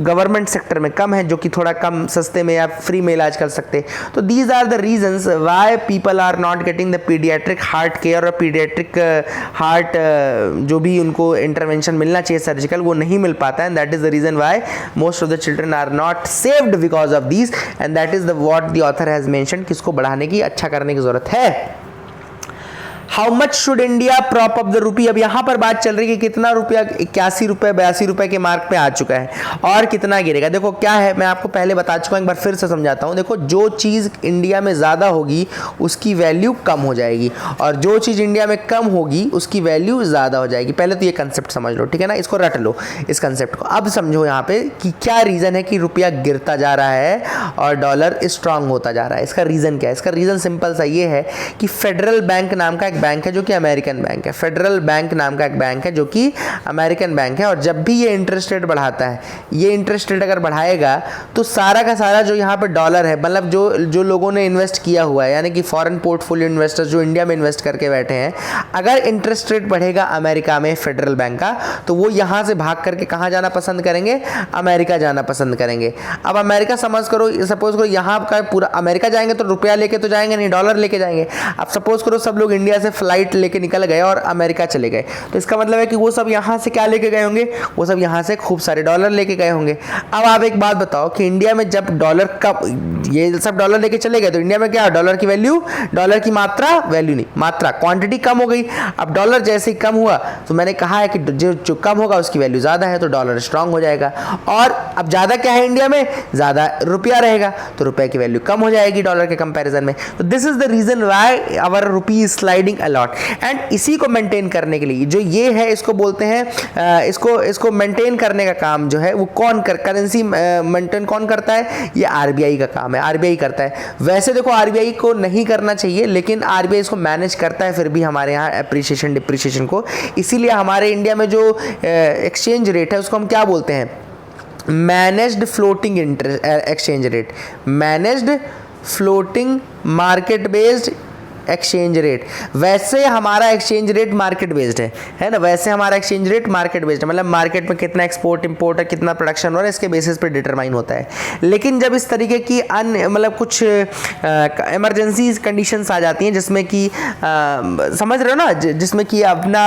गवर्नमेंट सेक्टर में कम है जो कि थोड़ा कम सस्ते में या फ्री में इलाज कर सकते हैं। तो these are the reasons why people are not getting the paediatric heart care और पीडियाट्रिक हार्ट जो भी उनको इंटरवेंशन मिलना चाहिए सर्जिकल, वो नहीं मिल पाता है। And that is the reason why most of the children are not saved because of these, and that is the what the author has mention, किसको बढ़ाने की, अच्छा करने की जरूरत है। How much should India prop up the rupee? अब यहां पर बात चल रही है कि कितना रुपया 81 रुपए 82 रुपए के मार्क पे आ चुका है और कितना गिरेगा। देखो क्या है, मैं आपको पहले बता चुका हूं, एक बार फिर से समझाता हूं। देखो जो चीज़ इंडिया में ज़्यादा होगी उसकी वैल्यू कम हो जाएगी, और जो चीज़ इंडिया में कम होगी उसकी वैल्यू ज़्यादा हो जाएगी। पहले तो ये कंसेप्ट समझ लो, ठीक है ना, इसको रट लो इस कंसेप्ट को। अब समझो यहाँ पे कि क्या रीज़न है कि रुपया गिरता जा रहा है और डॉलर स्ट्रांग होता जा रहा है। इसका रीज़न क्या है? इसका रीज़न सिंपल सा ये है कि फेडरल बैंक नाम का एक बैंक है जो कि अमेरिकन बैंक है। फेडरल बैंक नाम का एक बैंक है जो कि अमेरिकन बैंक है, और जब भी ये इंटरेस्ट रेट बढ़ाता है, ये इंटरेस्ट रेट अगर बढ़ाएगा तो सारा का सारा जो यहाँ पे डॉलर है, मतलब जो लोगों ने इन्वेस्ट किया हुआ है, यानी कि फॉरेन पोर्टफोलियो इन्वेस्टर्स जो इंडिया में इन्वेस्ट करके बैठे हैं, अगर इंटरेस्ट रेट बढ़ेगा अमेरिका में फेडरल बैंक का, तो वो यहाँ से भाग करके कहाँ जाना पसंद करेंगे? अमेरिका जाना पसंद करेंगे। अब अमेरिका समझ करो, सपोज करो यहाँ का पूरा अमेरिका जाएंगे तो रुपया लेके तो जाएंगे नहीं, डॉलर लेके जाएंगे। अब सपोज करो सब लोग इंडिया से फ्लाइट लेके निकल गए और अमेरिका चले गए, तो इसका मतलब है कि वो सब यहाँ से क्या लेके गए होंगे? वो सब यहाँ से खूब सारे डॉलर लेके गए होंगे। अब आप एक बात बताओ कि इंडिया में जब डॉलर कब ये सब डॉलर लेके चले गए तो इंडिया में क्या डॉलर की वैल्यू, डॉलर की मात्रा, वैल्यू नहीं मात्रा, क्वांटिटी कम हो गई। अब डॉलर जैसे ही कम हुआ तो मैंने कहा है कि जो कम होगा उसकी वैल्यू ज़्यादा है, तो डॉलर स्ट्रांग हो जाएगा। और अब ज़्यादा क्या है इंडिया में? ज़्यादा रुपया रहेगा, तो रुपये की वैल्यू कम हो जाएगी डॉलर के कंपैरिजन में। तो this is the reason why our rupee is sliding a lot. And इसी को मेंटेन करने के लिए जो ये है, इसको बोलते हैं, इसको मेंटेन करने का काम जो है वो कौन करेंसी मेंटेन कौन करता है? ये आरबीआई का काम है, आरबीआई करता है। वैसे देखो आरबीआई को नहीं करना चाहिए, लेकिन आरबीआई इसको मैनेज करता है फिर भी हमारे यहाँ एप्रिसिएशन डिप्रिसिएशन को। इसीलिए हमारे इंडिया में जो एक्सचेंज रेट है उसको हम क्या बोलते हैं? Managed floating exchange rate, managed floating market based exchange rate. वैसे हमारा एक्सचेंज रेट मार्केट बेस्ड है ना, वैसे हमारा एक्सचेंज रेट मार्केट बेस्ड है, मतलब मार्केट में कितना एक्सपोर्ट इंपोर्ट है, कितना प्रोडक्शन हो रहा है, इसके बेसिस पे डिटरमाइन होता है। लेकिन जब इस तरीके की मतलब कुछ इमरजेंसी कंडीशंस आ जाती हैं जिसमें कि समझ रहे हो ना, जिसमें कि अपना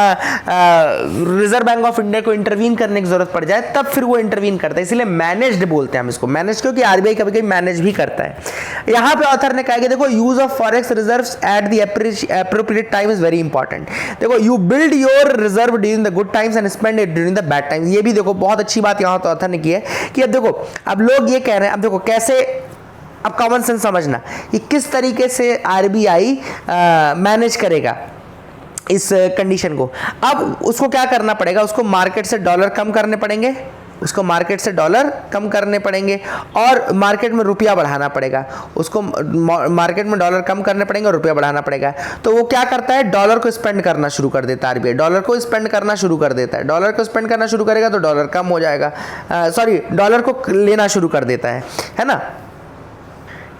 रिजर्व बैंक ऑफ इंडिया को इंटरवीन करने की जरूरत पड़ जाए, तब फिर वो इंटरवीन करता है। इसलिए मैनेज्ड बोलते हैं हम इसको, मैनेज, क्योंकि आरबीआई कभी कभी मैनेज भी करता है। यहाँ पे ऑथर ने कहा कि देखो use of forex reserves at the appropriate time is very important। देखो you build your reserve during the good times and spend it during the bad times। ये भी देखो बहुत अच्छी बात यहाँ तो ऑथर ने की है कि अब देखो, अब लोग ये कह रहे हैं, अब देखो कैसे, अब कॉमन सेंस समझना कि किस तरीके से आरबीआई मैनेज करेगा इस कंडीशन को। अब उसको क्या करना पड़ेगा? उसको मार्केट से डॉलर कम करने पड़ेंगे, उसको मार्केट से डॉलर कम करने पड़ेंगे और मार्केट में रुपया बढ़ाना पड़ेगा। उसको मार्केट में डॉलर कम करने पड़ेंगे और रुपया बढ़ाना पड़ेगा। तो वो क्या करता है? डॉलर को स्पेंड करना शुरू कर देता है आरबीआई, डॉलर को स्पेंड करना शुरू कर देता है। डॉलर को स्पेंड करना शुरू करेगा तो डॉलर कम हो जाएगा, डॉलर को लेना शुरू कर देता है ना।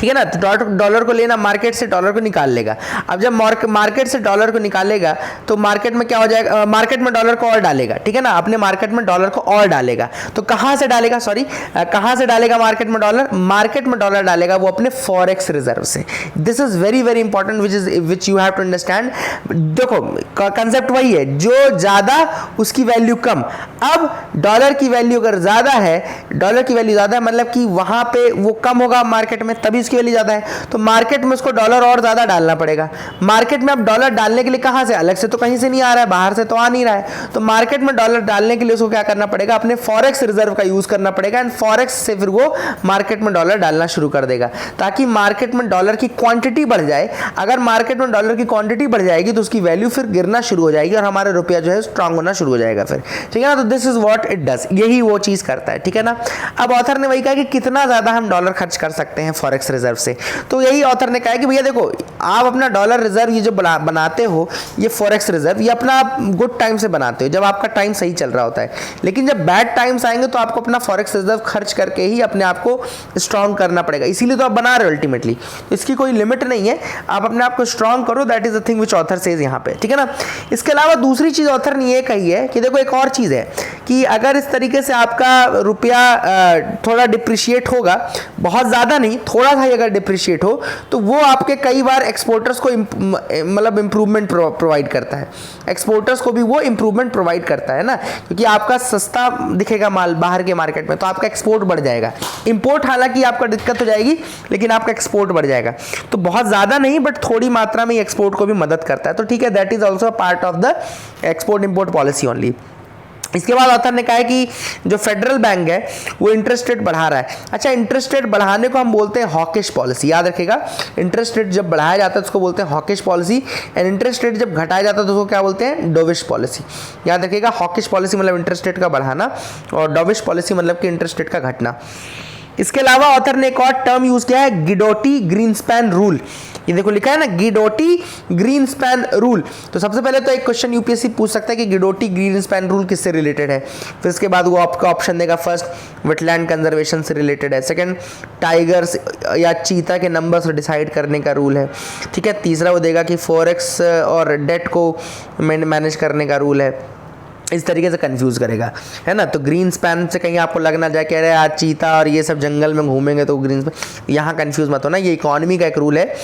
ठीक है ना। तो डॉलर को लेना, मार्केट से डॉलर को निकाल लेगा। अब जब मार्केट से डॉलर को निकालेगा तो मार्केट में क्या हो जाएगा, मार्केट में डॉलर को और डालेगा, ठीक है ना, अपने मार्केट में डॉलर को और डालेगा। तो कहां से डालेगा, सॉरी कहां से डालेगा मार्केट में डॉलर, मार्केट में डॉलर डालेगा वो अपने फॉरेक्स रिजर्व से। This is very very important which you have to understand. देखो कंसेप्ट वही है, जो ज्यादा उसकी वैल्यू कम। अब डॉलर की वैल्यू अगर ज्यादा है, डॉलर की वैल्यू ज्यादा है मतलब कि वहां पे वो कम होगा मार्केट में, तभी उसकी वैल्यू ज्यादा है। तो मार्केट में उसको डॉलर और ज्यादा डालना पड़ेगा। मार्केट में अब डॉलर डालने के लिए कहां से, अलग से तो कहीं से नहीं आ रहा है, बाहर से तो आ नहीं रहा है। तो मार्केट में डॉलर डालने के लिए उसको क्या करना पड़ेगा, अपने फॉरेक्स रिजर्व का यूज करना पड़ेगा एंड फॉरेक्स से फिर वो मार्केट में डॉलर डालना शुरू कर देगा, ताकि मार्केट में डॉलर की क्वांटिटी बढ़ जाए। अगर मार्केट में डॉलर की क्वांटिटी बढ़ जाएगी तो उसकी वैल्यू फिर गिरना शुरू हो जाएगी और हमारा रुपया जो है स्ट्रांग होना शुरू हो जाएगा फिर, ठीक है ना। तो this is what it does, यही वो चीज करता है, ठीक है ना। अब ऑथर ने वही कहा कि कितना ज्यादा हम डॉलर खर्च कर सकते हैं फॉरेक्स रिजर्व से। तो यही ऑथर ने कहा कि भैया देखो, आप अपना डॉलर रिजर्व ये जो बनाते हो, ये फॉरेक्स रिजर्व, ये अपना आप गुड टाइम से बनाते हो, जब आपका टाइम सही चल रहा होता है। लेकिन जब बैड टाइम्स आएंगे तो आपको अपना फॉरेक्स रिजर्व खर्च करके ही अपने आप को स्ट्रांग करना पड़ेगा। इसीलिए तो आप बना रहे हो अल्टीमेटली, इसकी कोई लिमिट नहीं है, आप अपने आप को स्ट्रांग करो। That is the thing which author says यहाँ पे, ठीक है ना। इसके अलावा दूसरी चीज ऑथर ने ये कही है कि देखो एक और चीज है कि अगर इस तरीके से आपका रुपया थोड़ा डिप्रिशिएट होगा, बहुत ज्यादा नहीं, थोड़ा सा ही अगर डिप्रिशिएट हो, तो वो आपके कई बार एक्सपोर्टर्स को मतलब इंप्रूवमेंट प्रोवाइड करता है। एक्सपोर्टर्स को भी वो इंप्रूवमेंट प्रोवाइड करता है ना, क्योंकि आपका सस्ता दिखेगा माल बाहर के मार्केट में, तो आपका एक्सपोर्ट बढ़ जाएगा। इंपोर्ट हालांकि आपका दिक्कत हो जाएगी, लेकिन आपका एक्सपोर्ट बढ़ जाएगा। तो बहुत ज्यादा नहीं बट थोड़ी मात्रा में एक्सपोर्ट को भी मदद करता है। तो ठीक है, that is also part of the export import policy only. इसके बाद ऑथर ने कहा है कि जो फेडरल बैंक है वो इंटरेस्ट रेट बढ़ा रहा है। अच्छा, इंटरेस्ट रेट बढ़ाने को हम बोलते हैं हॉकिश पॉलिसी, याद रखिएगा। इंटरेस्ट रेट जब बढ़ाया जाता है उसको बोलते हैं hawkish policy, and interest rate जब घटाया जाता है तो उसको क्या बोलते हैं, डोविश पॉलिसी। याद रखिएगा, हॉकिश पॉलिसी मतलब इंटरेस्ट रेट का बढ़ाना और डोविश पॉलिसी मतलब कि इंटरेस्ट रेट का घटना। इसके अलावा ऑथर ने एक और टर्म यूज किया है, गिडोटी ग्रीनस्पैन रूल। ये देखो लिखा है ना, गिडोटी ग्रीनस्पैन रूल। तो सबसे पहले तो एक क्वेश्चन यूपीएससी पूछ सकता है कि गिडोटी ग्रीनस्पैन रूल किससे रिलेटेड है। फिर इसके बाद वो आपका ऑप्शन देगा, फर्स्ट वेटलैंड कंजर्वेशन से रिलेटेड है, सेकंड टाइगर्स या चीता के नंबर से डिसाइड करने का रूल है, ठीक है। तीसरा वो देगा कि फॉरेक्स और डेट को मैनेज करने का रूल है। इस तरीके से कंफ्यूज करेगा, है ना। तो ग्रीन स्पैन से कहीं आपको लगना जाए कह रहे हैं आज चीता और ये सब जंगल में घूमेंगे तो ग्रीन स्पैन, यहाँ कंफ्यूज मत होना, ये इकोनॉमी का एक रूल है।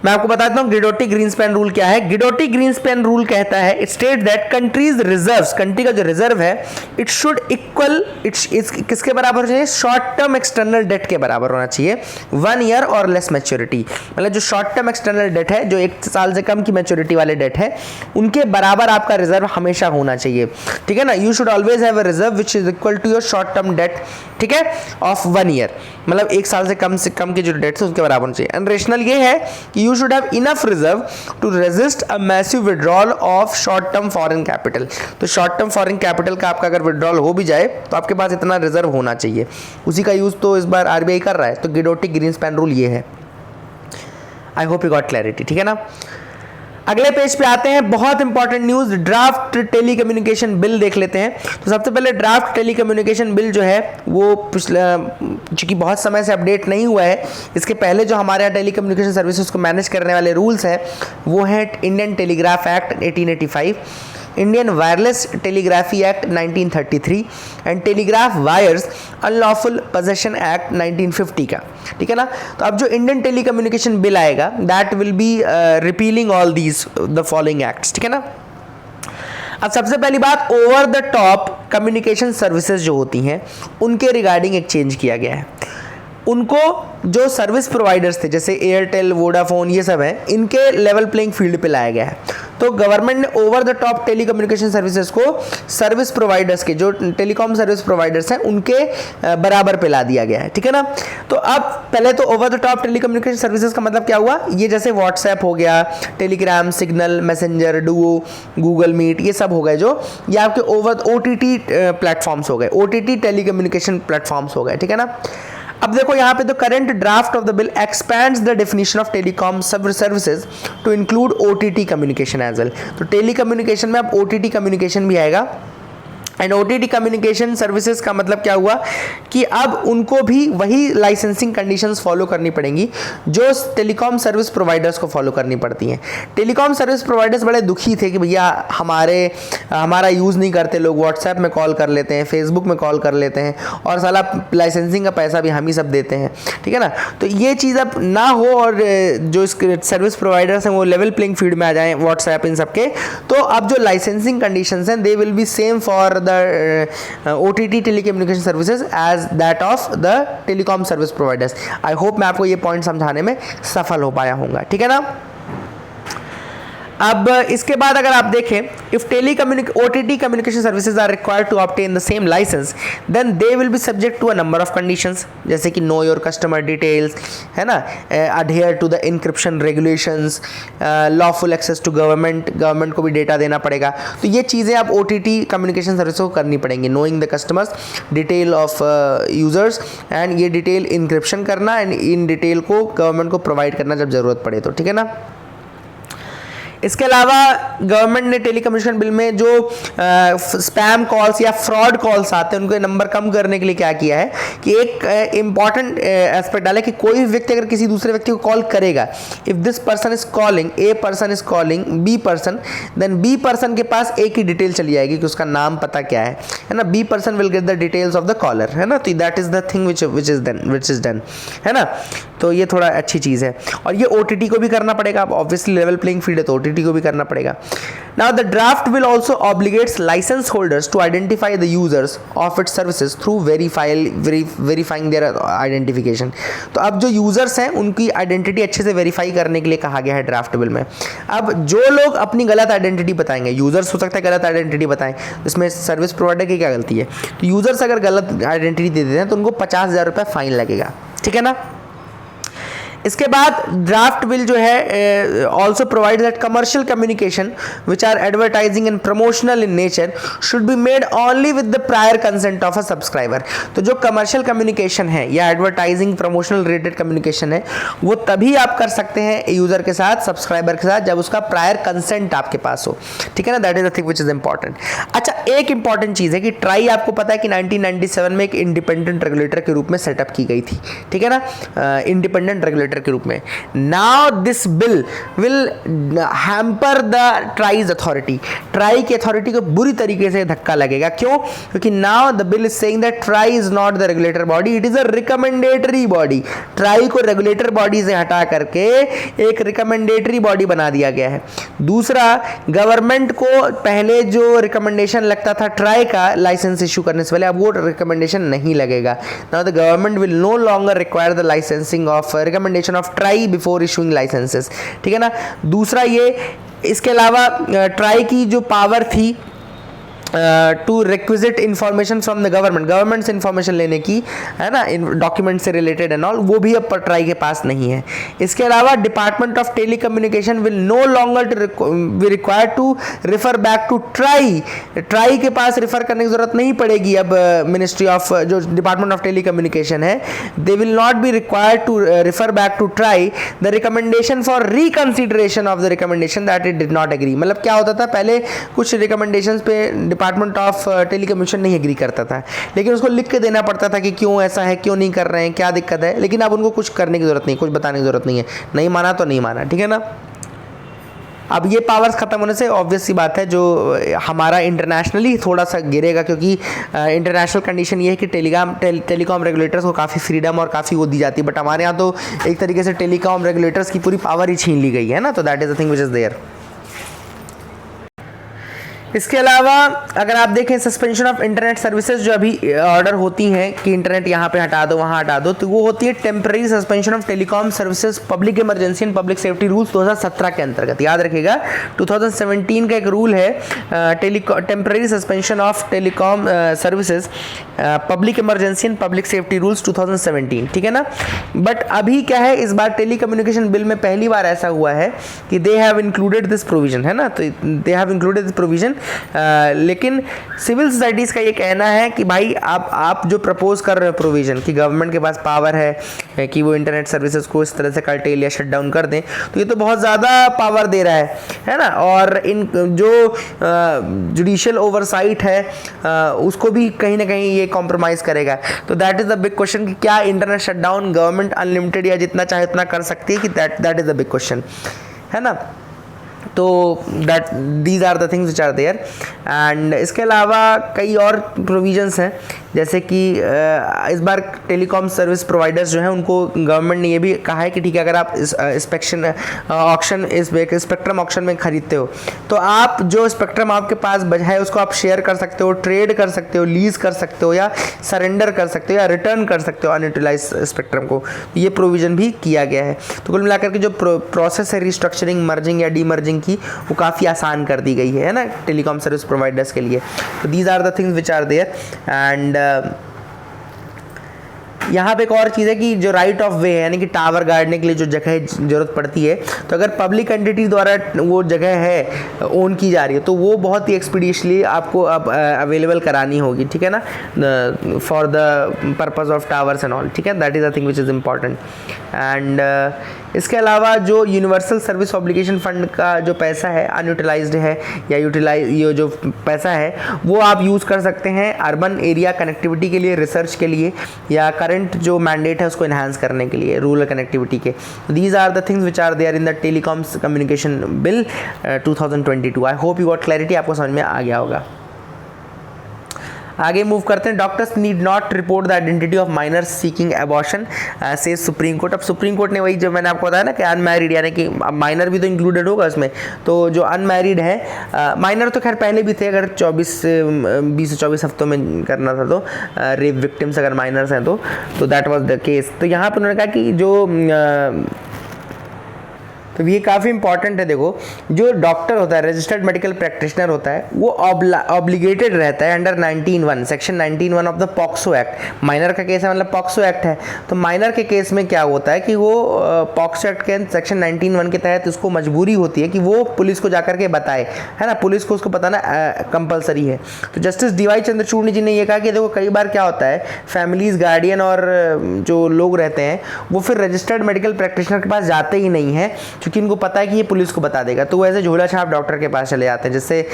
मैं आपको बताता हूँ गिडोटी ग्रीनस्पैन रूल क्या है। गिडोटी ग्रीनस्पैन रूल कहता है, it state that countries reserves, country का जो रिजर्व है, इट शुड इक्वल, किसके बराबर होना चाहिए, शॉर्ट टर्म एक्सटर्नल डेट के बराबर होना चाहिए, 1 ईयर और लेस मैच्योरिटी। मतलब जो शॉर्ट टर्म एक्सटर्नल डेट है, जो 1 साल से कम की मैच्योरिटी वाले डेट है, उनके बराबर आपका रिजर्व हमेशा होना चाहिए, ठीक है ना। You should always have a reserve which is equal to your short term debt, ठीक है, ऑफ 1 ईयर, मतलब 1 साल से कम की जो डेट है उसके बराबर होना चाहिए। एंड रेशनल ये है कि you should have enough reserve to resist a massive withdrawal of short term foreign capital। तो short term foreign capital का आपका अगर withdrawal हो भी जाए तो आपके पास इतना रिजर्व होना चाहिए। उसी का यूज तो इस बार आरबीआई कर रहा है। तो गिडोटी ग्रीनस्पैन रूल ये है। I hope you got clarity, ठीक है ना। अगले पेज पे आते हैं, बहुत important news, draft telecommunication bill देख लेते हैं। तो सबसे पहले ड्राफ्ट टेलीकम्युनिकेशन बिल जो है वो पिछला, चूंकि बहुत समय से अपडेट नहीं हुआ है, इसके पहले जो हमारे यहाँ टेलीकम्युनिकेशन सर्विसेज को मैनेज करने वाले रूल्स हैं वो हैं Indian telegraph act 1885, Indian wireless telegraphy act 1933 and telegraph wires unlawful possession act 1950 का, ठीक है ना। तो अब जो इंडियन टेलीकम्युनिकेशन बिल आएगा that will be repealing all these the following acts, ठीक है ना। अब सबसे पहली बात, over the top communication services जो होती हैं उनके रिगार्डिंग एक चेंज किया गया है। उनको जो सर्विस प्रोवाइडर्स थे जैसे एयरटेल, वोडाफोन, ये सब हैं, इनके लेवल प्लेइंग फील्ड पे लाया गया है। तो गवर्नमेंट ने over the top telecommunication services को सर्विस प्रोवाइडर्स के, जो टेलीकॉम सर्विस प्रोवाइडर्स हैं, उनके बराबर पे ला दिया गया है, ठीक है ना। तो अब पहले तो over the top telecommunication services का मतलब क्या हुआ, ये जैसे व्हाट्सएप हो गया, Telegram, Signal, Messenger, Duo, Google Meet, ये सब हो गए जो, ये आपके ओवर OTT प्लेटफॉर्म्स हो गए, OTT टेलीकम्युनिकेशन प्लेटफॉर्म्स हो गए, ठीक है ना। अब देखो यहाँ पे the current draft of the bill expands the definition of telecom services to include OTT communication as well. तो टेली कम्युनिकेशन में अब OTT कम्युनिकेशन भी आएगा। एंड OTT कम्युनिकेशन सर्विसेज का मतलब क्या हुआ कि अब उनको भी वही लाइसेंसिंग कंडीशंस फॉलो करनी पड़ेंगी जो टेलीकॉम सर्विस प्रोवाइडर्स को फॉलो करनी पड़ती हैं। टेलीकॉम सर्विस प्रोवाइडर्स बड़े दुखी थे कि भैया हमारा यूज़ नहीं करते लोग, व्हाट्सएप में कॉल कर लेते हैं, फेसबुक में कॉल कर लेते हैं और साला लाइसेंसिंग का पैसा भी हम ही सब देते हैं, ठीक है ना। तो ये चीज़ अब ना हो और जो सर्विस प्रोवाइडर्स हैं वो लेवल प्लेइंग फील्ड में आ जाएँ, व्हाट्सएप इन सबके। तो अब जो लाइसेंसिंग कंडीशंस हैं दे will B same for OTT telecommunication services as that of the telecom service providers। I hope मैं आपको ये पॉइंट समझाने में सफल हो पाया हूँगा, ठीक है ना। अब इसके बाद अगर आप देखें, if OTT communication services are required to obtain the same license, then they will be subject to a number of conditions, जैसे कि know your customer details, है ना, adhere to the encryption regulations, lawful access to government को भी डेटा देना पड़ेगा। तो ये चीज़ें आप OTT communication services को करनी पड़ेंगी, knowing the customers detail of users and ये डिटेल इंक्रिप्शन करना एंड इन डिटेल को गवर्नमेंट को प्रोवाइड करना जब ज़रूरत पड़े तो, ठीक है ना। इसके अलावा गवर्नमेंट ने टेलीकम्युनिकेशन बिल में जो स्पैम कॉल्स या फ्रॉड कॉल्स आते हैं उनके नंबर कम करने के लिए क्या किया है कि एक इंपॉर्टेंट एस्पेक्ट डाला कि कोई भी व्यक्ति अगर किसी दूसरे व्यक्ति को कॉल करेगा, if this person is calling, A person is calling B person, then B person के पास एक ही डिटेल चली जाएगी कि उसका नाम पता क्या है ना। B person will get the details of the caller, है ना। तो that is the thing which is done, है ना। तो ये थोड़ा अच्छी चीज़ है और ये OTT को भी करना पड़ेगा। ऑब्वियसली लेवल प्लेइंग फील्ड है तो OTT को भी करना पड़ेगा। Now the draft will also obligates licence holders to identify the users of its services through verifying their identification. तो अब जो यूजर्स हैं उनकी आइडेंटिटी अच्छे से वेरीफाई करने के लिए कहा गया है ड्राफ्ट बिल में। अब जो लोग अपनी गलत आइडेंटिटी बताएंगे, यूजर्स हो सकता है गलत आइडेंटिटी बताएं, इसमें सर्विस प्रोवाइडर की क्या गलती है। तो यूजर्स अगर गलत आइडेंटिटी दे देते हैं तो उनको 50,000 रुपये फाइन लगेगा, ठीक है ना। इसके बाद ड्राफ्ट बिल जो है also provide that commercial communication which are advertising and promotional in nature should be made only with the prior consent of a subscriber. तो जो कमर्शियल कम्युनिकेशन है या एडवर्टाइजिंग प्रमोशनल रिलेटेड कम्युनिकेशन है वो तभी आप कर सकते हैं यूजर के साथ, सब्सक्राइबर के साथ, जब उसका प्रायर कंसेंट आपके पास हो, ठीक है ना। That is the thing which is important. अच्छा, एक इंपॉर्टेंट चीज़ है कि ट्राई आपको पता है कि 1997 में एक इंडिपेंडेंट रेगुलेटर के रूप में सेटअप की गई थी, ठीक है ना, इंडिपेंडेंट रेगुलेटर के रूप में। Now this bill will hamper the tries authority. Try की अथॉरिटी को बुरी तरीके से धक्का लगेगा। क्यों? क्योंकि now the bill is saying that try is not the regulator body, it is a recommendatory body. Try को रेगुलेटर बॉडी से हटा करके एक रिकमेंडेटरी बॉडी बना दिया गया है। दूसरा, गवर्नमेंट को पहले जो रिकमेंडेशन लगता था ट्राई का लाइसेंस इशू करने से पहले, अब वो रिकमेंडेशन नहीं लगेगा। Now the government will no longer require the licensing of recommendation of TRAI before issuing licences, ठीक है ना। दूसरा ये, इसके अलावा ट्राई की जो पावर थी to requisite information from the government से इंफॉर्मेशन लेने की, है ना, डॉक्यूमेंट से रिलेटेड एंड ऑल, वो भी अब ट्राई के पास नहीं है। इसके अलावा department of telecommunication will no longer be required to refer back to TRAI. TRAI के पास रिफर करने की जरूरत नहीं पड़ेगी अब। मिनिस्ट्री ऑफ जो डिपार्टमेंट ऑफ टेलीकम्युनिकेशन है, they will not be required to refer back to TRAI the recommendation for reconsideration of the recommendation that it did not agree. मतलब क्या होता था, पहले कुछ रिकमेंडेशंस पे डिपार्टमेंट ऑफ टेलीकम्युनिकेशन नहीं एग्री करता था, लेकिन उसको लिख के देना पड़ता था कि क्यों ऐसा है, क्यों नहीं कर रहे हैं, क्या दिक्कत है। लेकिन अब उनको कुछ करने की जरूरत नहीं, कुछ बताने की जरूरत नहीं है। नहीं माना तो नहीं माना, ठीक है ना। अब ये पावर्स खत्म होने से ऑब्वियस सी बात है जो हमारा इंटरनेशनली थोड़ा सा गिरेगा, क्योंकि इंटरनेशनल कंडीशन ये है कि टेलीकॉम रेगुलेटर्स को काफ़ी फ्रीडम और काफ़ी वो दी जाती है, बट हमारे यहाँ तो एक तरीके से टेलीकॉम रेगुलेटर्स की पूरी पावर ही छीन ली गई है ना। तो that is the thing which is there. इसके अलावा अगर आप देखें सस्पेंशन ऑफ इंटरनेट सर्विसेज जो अभी ऑर्डर होती हैं कि इंटरनेट यहाँ पे हटा दो, वहाँ हटा दो, तो वो होती है temporary suspension of telecom services public emergency and public safety rules 2017 के अंतर्गत। याद रखिएगा 2017 का एक रूल है temporary suspension of telecom services public emergency and public safety rules 2017, ठीक है ना। बट अभी क्या है, इस बार टेलीकम्युनिकेशन बिल में पहली बार ऐसा हुआ है कि they have included this provision, है ना। तो they have included this provision लेकिन सिविल सोसाइटीज़ का ये कहना है कि भाई आप जो प्रपोज कर रहे हो प्रोविज़न कि गवर्नमेंट के पास पावर है कि वो इंटरनेट सर्विसेज को इस तरह से कर्टेल या शट डाउन कर दें, तो ये तो बहुत ज़्यादा पावर दे रहा है ना। और इन जो जुडिशियल ओवरसाइट है उसको भी कहीं ना कहीं ये कॉम्प्रोमाइज़ करेगा। तो that is the big question कि क्या internet shut down government unlimited या जितना चाहे उतना कर सकती है, कि that is the big question, है ना। तो these are the things which are there. And इसके अलावा कई और प्रोविजंस हैं, जैसे कि इस बार टेलीकॉम सर्विस प्रोवाइडर्स जो हैं उनको गवर्नमेंट ने ये भी कहा है कि ठीक है, अगर आप स्पेक्ट्रम ऑक्शन में खरीदते हो तो आप जो स्पेक्ट्रम आपके पास बचा है उसको आप शेयर कर सकते हो, ट्रेड कर सकते हो, लीज कर सकते हो, या सरेंडर कर सकते हो, या रिटर्न कर सकते हो अनयूटिलाइज स्पेक्ट्रम को। ये प्रोविज़न भी किया गया है। तो कुल मिलाकर के जो प्रोसेस है रिस्ट्रक्चरिंग, मर्जिंग या डीमर्जिंग की, वो काफ़ी आसान कर दी गई है ना टेलीकॉम सर्विस प्रोवाइडर्स के लिए। तो these are the things which are there. And यहाँ पे एक और चीज़ है कि जो राइट ऑफ वे है, यानी कि टावर गाड़ने के लिए जो जगह ज़रूरत पड़ती है, तो अगर पब्लिक एंटिटी द्वारा वो जगह है ओन की जा रही है तो वो बहुत ही एक्सपीडिशली आपको अब अवेलेबल करानी होगी, ठीक है ना, for the purpose of towers and all, ठीक है। That is the thing which is important. And इसके अलावा जो यूनिवर्सल सर्विस ऑब्लिगेशन फंड का जो पैसा है अनयूटिलाइज्ड है या ये जो पैसा है वो आप यूज़ कर सकते हैं अर्बन एरिया कनेक्टिविटी के लिए, रिसर्च के लिए, या करंट जो मैंडेट है उसको इन्हांस करने के लिए रूरल कनेक्टिविटी के। These are the things which are there in the telecoms communication bill 2022। I hope you got clarity, आपको समझ में आ गया होगा। आगे मूव करते हैं। Doctors need not report the identity of minors seeking abortion से सुप्रीम कोर्ट। अब सुप्रीम कोर्ट ने वही जो मैंने आपको बताया ना कि अनमैरिड, यानी कि माइनर भी तो इंक्लूडेड होगा उसमें, तो जो अनमैरिड है, माइनर तो खैर पहले भी थे, अगर 20 से 24 हफ्तों में करना था तो रेप विक्टिम्स अगर माइनर्स हैं तो दैट वाज द केस। तो यहाँ पर उन्होंने कहा कि जो तो ये काफ़ी इंपॉर्टेंट है। देखो, जो डॉक्टर होता है, रजिस्टर्ड मेडिकल प्रैक्टिशनर होता है, वो ऑब्लिगेटेड रहता है under 19(1) section 19(1) of the POCSO act. Minor का केस है, मतलब पॉक्सो एक्ट है, तो माइनर के केस में क्या होता है कि वो पॉक्सो एक्ट के सेक्शन 19(1) के तहत उसको मजबूरी होती है कि वो पुलिस को जाकर के बताए, है ना, पुलिस को उसको बताना कंपलसरी है। तो जस्टिस DY चंद्रचूड़ जी ने ये कहा कि देखो कई बार क्या होता है, फैमिलीज, गार्डियन और जो लोग रहते हैं वो फिर रजिस्टर्ड मेडिकल प्रैक्टिशनर के पास जाते ही नहीं हैं, क्योंकि इनको पता है कि ये पुलिस को बता देगा, तो वो ऐसे झोला छाप डॉक्टर के पास चले जाते हैं, जिससे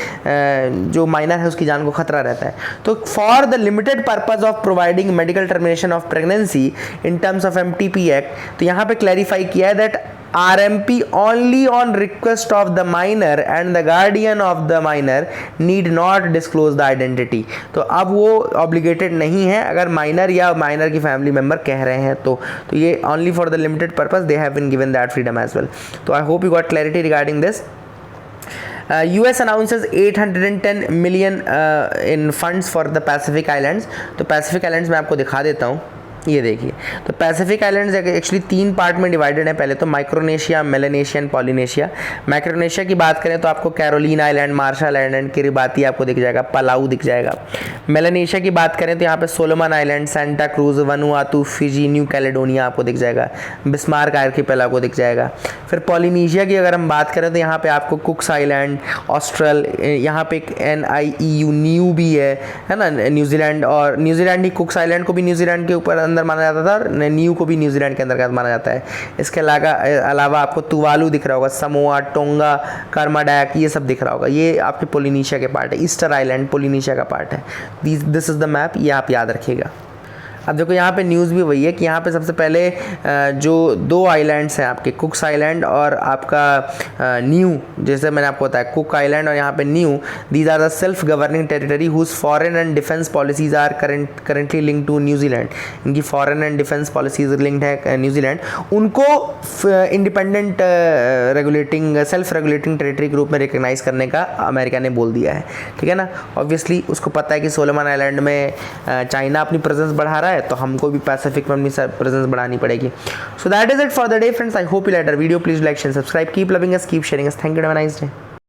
जो माइनर है उसकी जान को खतरा रहता है। तो for the limited purpose of providing medical termination of pregnancy in terms of MTP act, तो यहाँ पे क्लैरिफाई किया है that RMP only on request of the minor and the guardian of the minor need not disclose the identity। तो अब वो obligated नहीं है अगर माइनर या माइनर की फैमिली मेम्बर कह रहे हैं तो ये only for the limited purpose they have been given that freedom as well। तो I hope you got clarity regarding this। US announces 810 million in funds for the Pacific Islands। तो Pacific Islands मैं आपको दिखा देता हूँ, ये देखिए। तो पैसिफिक आइलैंड्स एक्चुअली 3 पार्ट में डिवाइडेड है। पहले तो Micronesia, Melanesia and Polynesia. Micronesia की बात करें तो आपको Caroline Island, Marshall Island, Kiribati आपको दिख जाएगा, पलाऊ दिख जाएगा। मेलानेशिया की बात करें तो यहाँ पे Solomon island, Santa cruise, Vanuatu, Fiji, new Caledonia आपको दिख जाएगा, बिस्मार्क आर्किपेलागो दिख जाएगा। फिर पॉलिनेशिया की अगर हम बात करें तो यहाँ पे आपको कुक्स आइलैंड, ऑस्ट्रल, यहाँ पे एक NIEU न्यू भी है ना, न्यूजीलैंड, और न्यूजीलैंड ही कुक्स आइलैंड को भी न्यूजीलैंड के ऊपर अंदर माना जाता था और न्यू को भी न्यूजीलैंड के अंदर माना जाता है। इसके अलावा आपको तुवालू दिख रहा होगा, समोआ, टोंगा, कर्माडैक, ये सब दिख रहा होगा, ये आपके पोलिनेशिया के पार्ट है। ईस्टर आइलैंड पोलिनेशिया का पार्ट है। दिस इज़ द मैप, ये आप याद रखिएगा। अब देखो यहाँ पे न्यूज़ भी वही है कि यहाँ पे सबसे पहले जो 2 आइलैंड्स हैं आपके, कुक्स आइलैंड और आपका न्यू, जैसे मैंने आपको बताया कुक आइलैंड और यहाँ पे new, these are the self governing territory whose foreign and defence policies are currently link to New Zealand. इनकी foreign and defence policies linked है न्यूजीलैंड, उनको independent regulating, self regulating territory के रूप में रिकग्नाइज करने का अमेरिका ने बोल दिया है, ठीक है ना। ऑब्वियसली उसको पता है कि सोलोमन आइलैंड में चाइना अपनी प्रेजेंस बढ़ा रहा है, तो हमको भी पैसिफिक में अपनी प्रेजेंस बढ़ानी पड़ेगी। So that is it for the day friends. I hope you like our video. Please like, share, subscribe, keep loving us, keep sharing us. Thank you, have a nice day.